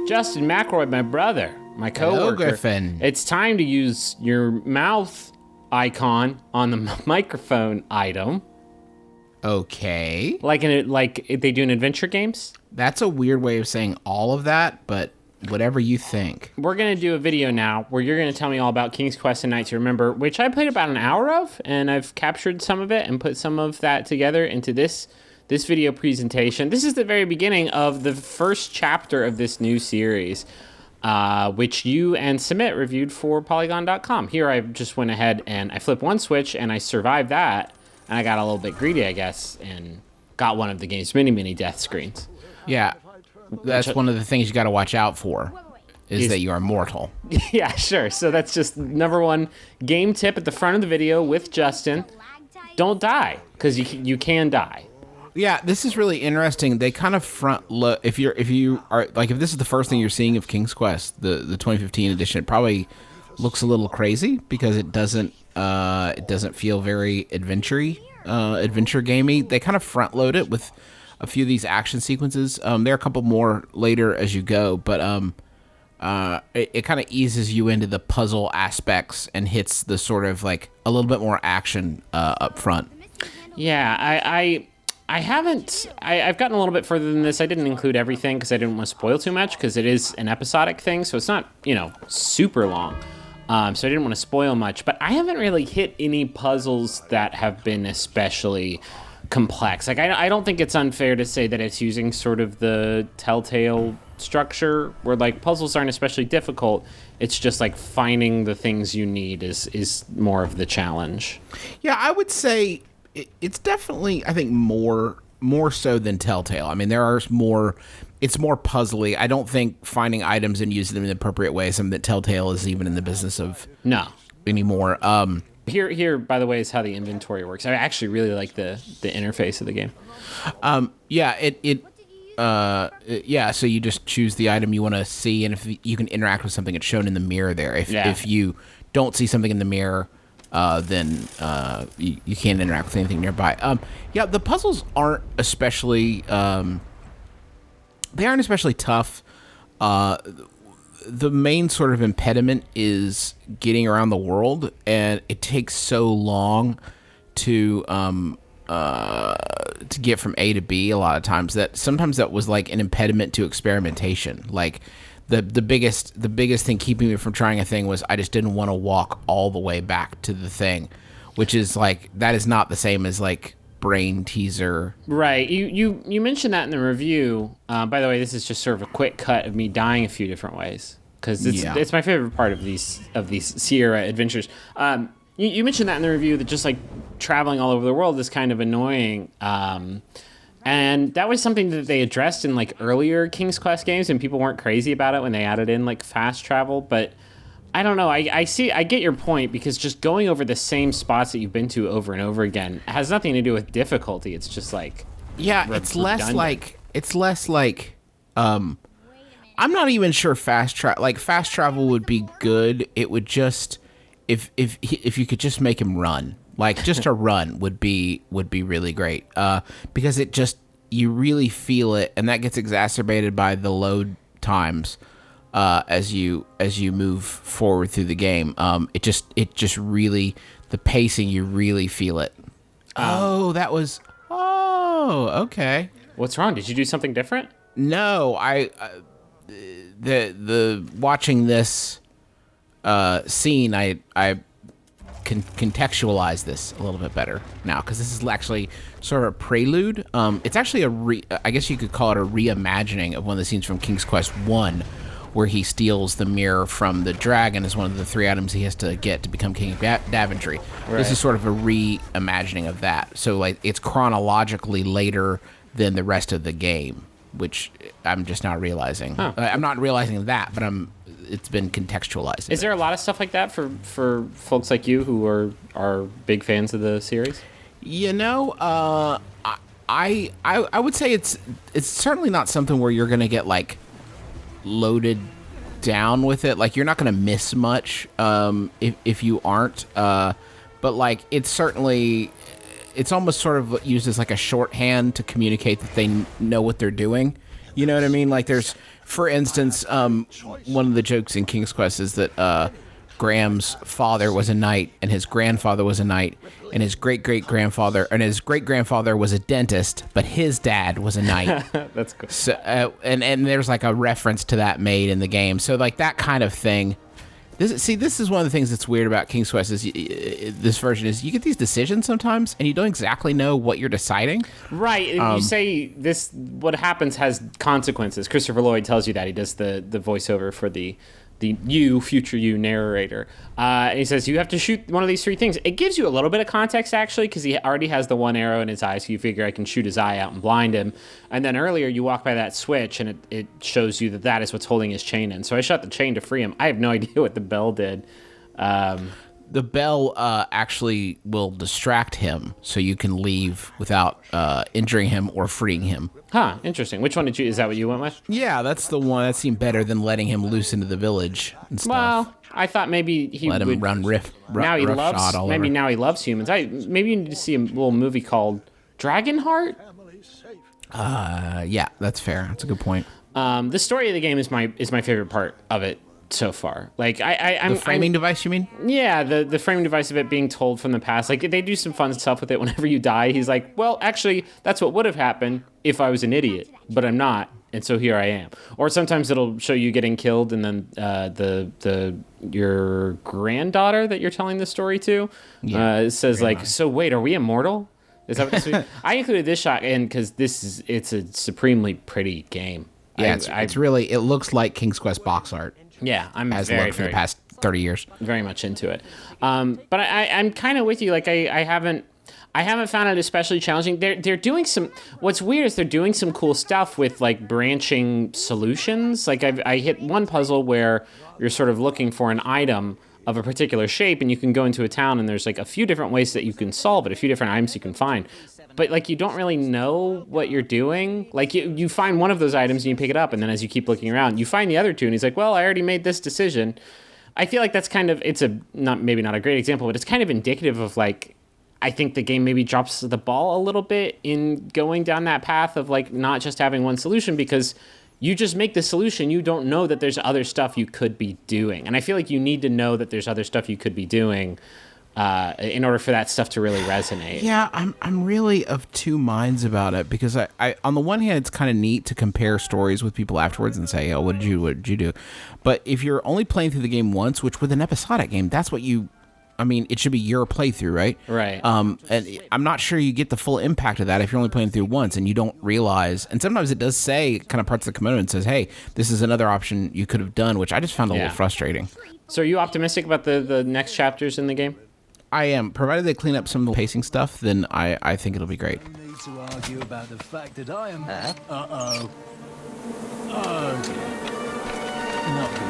Justin McElroy, my brother, my coworker. Hello, Griffin. It's time to use your mouth icon on the microphone item. Okay. Like they do in adventure games? That's a weird way of saying all of that, but whatever you think. We're going to do a video now where you're going to tell me all about King's Quest and Knights You Remember, which I played about an hour of, and I've captured some of it and put some of that together into this video presentation. This is the very beginning of the first chapter of this new series, which you and Sumit reviewed for Polygon.com. Here I just went ahead and I flipped one switch and I survived that, and I got a little bit greedy, I guess, and got one of the game's many death screens. Yeah, that's one of the things you got to watch out for, is that you are mortal. Yeah, sure. So that's just number one game tip at the front of the video with Justin. Don't die, because you can die. Yeah, this is really interesting. They kind of front load. If you are like, if this is the first thing you're seeing of King's Quest, the 2015 edition, it probably looks a little crazy because it doesn't feel very adventure gamey. They kind of front load it with a few of these action sequences. There are a couple more later as you go, but it kind of eases you into the puzzle aspects and hits the sort of like a little bit more action up front. Yeah, I've gotten a little bit further than this. I didn't include everything because I didn't want to spoil too much, because it is an episodic thing, so it's not, super long. So I didn't want to spoil much, but I haven't really hit any puzzles that have been especially complex. Like, I don't think it's unfair to say that it's using sort of the Telltale structure where, like, puzzles aren't especially difficult. It's just like finding the things you need is more of the challenge. Yeah, I would say it's definitely, I think, more so than Telltale. I mean, it's more puzzly. I don't think finding items and using them in the appropriate way is something that Telltale is even in the business of anymore. Here, by the way, is how the inventory works. I actually really like the interface of the game. So you just choose the item you want to see, and if you can interact with something, it's shown in the mirror there. If you don't see something in the mirror, then you can't interact with anything nearby. The puzzles aren't especially tough. The main sort of impediment is getting around the world, and it takes so long to get from A to B a lot of times that sometimes that was like an impediment to experimentation. Like the biggest thing keeping me from trying a thing was I just didn't want to walk all the way back to the thing, which is like, that is not the same as like brain teaser. Right. You mentioned that in the review. By the way, this is just sort of a quick cut of me dying a few different ways, because it's my favorite part of these Sierra adventures. You mentioned that in the review, that just like traveling all over the world is kind of annoying. And that was something that they addressed in like earlier King's Quest games, and people weren't crazy about it when they added in like fast travel. But I don't know. I get your point, because just going over the same spots that you've been to over and over again has nothing to do with difficulty. It's just like, it's less like I'm not even sure fast travel would be good. It would just, if you could just make him run, like just a run would be really great. Because it just, you really feel it, and that gets exacerbated by the load times. As you move forward through the game, it just really, the pacing, you really feel it. Okay. What's wrong? Did you do something different? No, the watching this scene, I can contextualize this a little bit better now, because this is actually sort of a prelude. It's actually I guess you could call it a reimagining of one of the scenes from King's Quest 1, where he steals the mirror from the dragon as one of the 3 items he has to get to become King of Daventry. Right. This is sort of a reimagining of that. So like, it's chronologically later than the rest of the game, which I'm just not realizing. Huh. I'm not realizing that, but it's been contextualized. Is there a lot of stuff like that for folks like you who are big fans of the series? I would say it's certainly not something where you're going to get like loaded down with it. Like, you're not going to miss much if you aren't. But like, it's almost sort of used as like a shorthand to communicate that they know what they're doing. You know what I mean? Like there's, for instance, one of the jokes in King's Quest is that Graham's father was a knight and his grandfather was a knight and his great-great-grandfather and his great-grandfather was a dentist, but his dad was a knight. That's cool. So, and there's like a reference to that made in the game. So like that kind of thing. This is one of the things that's weird about King's Quest is this version is you get these decisions sometimes and you don't exactly know what you're deciding. Right. You say this, what happens has consequences. Christopher Lloyd tells you that. He does the voiceover for the future you narrator. And he says, you have to shoot one of these three things. It gives you a little bit of context, actually, because he already has the one arrow in his eye, so you figure I can shoot his eye out and blind him. And then earlier, you walk by that switch, and it shows you that is what's holding his chain in. So I shot the chain to free him. I have no idea what the bell did. The bell actually will distract him, so you can leave without injuring him or freeing him. Huh, interesting. Which one did you, is that what you went with? Yeah, that's the one that seemed better than letting him loose into the village and stuff. Well, I thought maybe he let him would run now he loves shot all maybe over. now he loves humans. Maybe you need to see a little movie called Dragonheart. Yeah, that's fair. That's a good point. The story of the game is my favorite part of it so far. Like I'm The framing device, you mean? Yeah, the framing device of it being told from the past. Like they do some fun stuff with it. Whenever you die, he's like, well, actually, that's what would have happened if I was an idiot, but I'm not, and so here I am. Or sometimes it'll show you getting killed, and then your granddaughter that you're telling the story to says like, so wait, are we immortal? Is that what this is? I included this shot in because it's a supremely pretty game. Yeah, it's really, it looks like King's Quest box art. Yeah, I'm has very, looked for the past 30 years. Very much into it. But I'm kind of with you. Like I haven't found it especially challenging. They're doing some. What's weird is they're doing some cool stuff with like branching solutions. Like I hit one puzzle where you're sort of looking for an item of a particular shape, and you can go into a town, and there's like a few different ways that you can solve it. A few different items you can find. But like you don't really know what you're doing. Like you find one of those items and you pick it up, and then as you keep looking around, you find the other two, and he's like, well, I already made this decision. I feel like that's kind of, it's maybe not a great example, but it's kind of indicative of like, I think the game maybe drops the ball a little bit in going down that path of like not just having one solution, because you just make the solution. You don't know that there's other stuff you could be doing. And I feel like you need to know that there's other stuff you could be doing in order for that stuff to really resonate. Yeah, I'm really of two minds about it, because I on the one hand, it's kind of neat to compare stories with people afterwards and say, oh, what did you do? But if you're only playing through the game once, which with an episodic game, that's what it should be your playthrough, right? Right. And I'm not sure you get the full impact of that if you're only playing through once and you don't realize. And sometimes it does say kind of parts of the kimono and says, hey, this is another option you could have done, which I just found a little frustrating. So are you optimistic about the next chapters in the game? I am. Provided they clean up some of the pacing stuff, then I think it'll be great. No need to argue about the fact that I am. Uh-oh. Oh, dear. Not good.